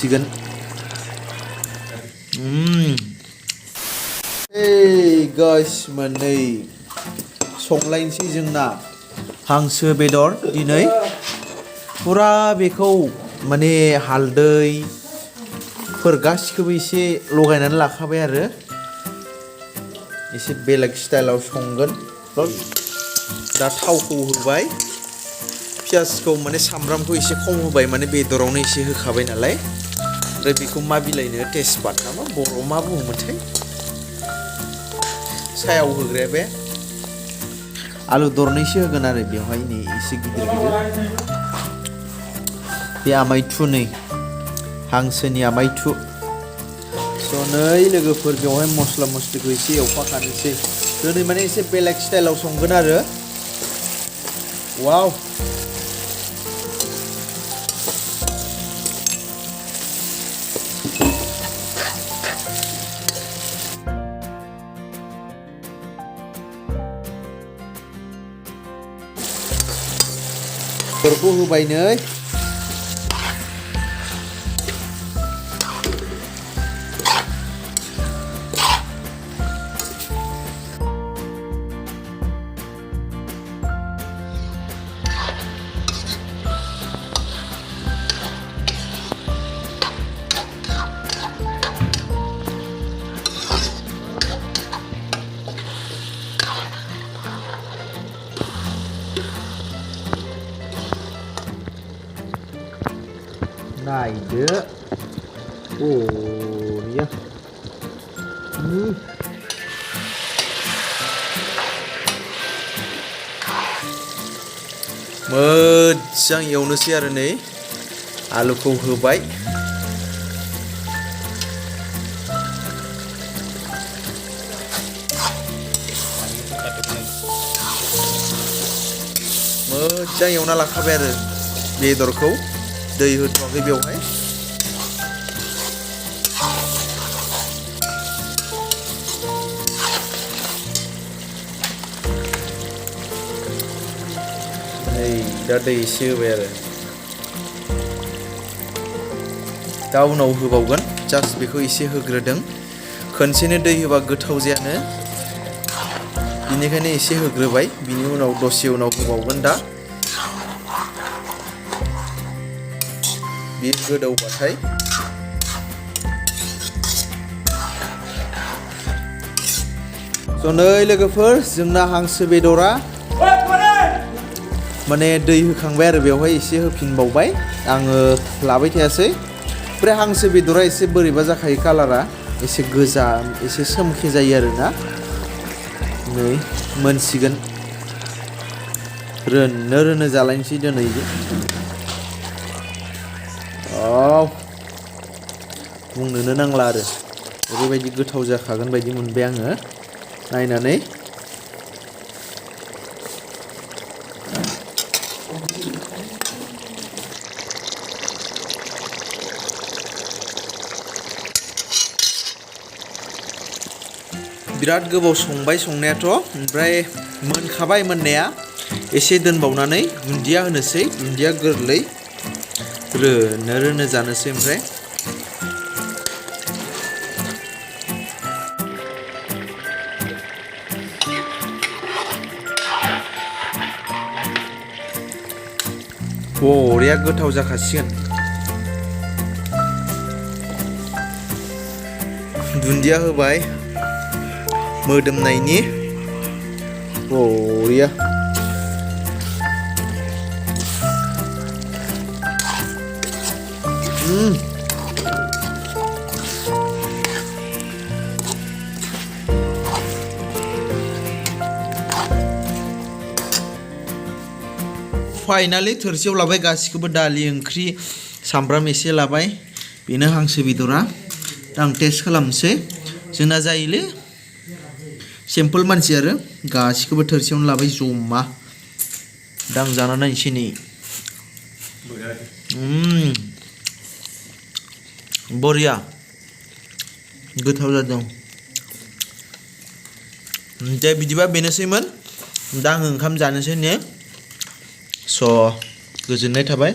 मोनसिगोन गाइस मोननै संलायनोसै जोंना हांसो बेदर दिनै पुरा बेखौ माने हालदैफोर गासिखौबो एसे लगायनानै लाखाबाय आरो एसे बेलेग स्टाइलाव संगोन दा थावखौ होबाय पियासखौ माने सामब्रामखौ एसे खम होबाय माने बेदरावनो एसे होखाबाय नालाय ओमफ्राय बेखौ मा बिलाइनो तेजपात नामा बर'आव मा बुङोमोनथाय सायाव होग्राया बे आलु दरनैसो होगोन आरो बेवहाय नै एसे गिदिर बे आमायथु नै हांसोनि आमायथु स' नै लोगोफोर बेवहाय मस्ला मस्लिखौ एसे एवफाखानोसै दिनै माने एसे बेलेग स्टाइलाव संगोन आरो वाव बेदरखौ होबाय नै नायदो बरिया मोजां एवनोसै आरो नै आलुखौ होबाय मोजां एवना लाखाबाय आरो बेदरखौ दै होथ'वाखै बेवहाय नै दा दै एसे होबाय आरो दा उनाव होबावगोन जास्ट बेखौ एसे होग्रोदों खनसेनो दै होबा गोथाव जायानो बिनिखायनो एसे होग्रोबाय बिनि उनाव दसे उनाव होबावगोन दा बे गोदौबाथाय स' नै लोगोफोर जोंना हांसो बेदरा माने दै होखांबाय आरो बेवहाय एसे होफिनबावबाय आङो लाबाय थायासै ओमफ्राय हांसो बेदरा एसे बोरैबा जाखायो कालारा एसे गोजा एसे सोमखे जायो आरोना नै मोनसिगोन रोनो जालायनोसै दिनै बुंनोनो नांला आरो ओरैबायदि गोथाव जाखागोन बायदि मोनबाय आङो नायनानै बिराद गोबाव संबाय संनायाथ' ओमफ्राय मोनखाबाय मोननाया एसे दोनबावनानै दुन्दिया होनोसै दुन्दिया गोरलै रोनो जानोसै ओमफ्राय बरिया गोथाव जाखासिगोन दुन्दिया होबाय मोदोमनायनि बरिया फाइनालि थोरसियाव लाबाय गासिखौबो दालि ओंख्रि सामब्राम एसे लाबाय बेनो हांसो बेदरा दा आं टेस्ट खालामनोसै जोंना जायोलै सिम्पोल मानसि आरो गासिखौबो थोरसियावनो लाबाय जमा दा आं जाना नायनोसै नै बरिया गोथाव जादों दे बिदिबा बेनोसैमोन दा आं ओंखाम जानोसै ने स' गोजोननाय थाबाय।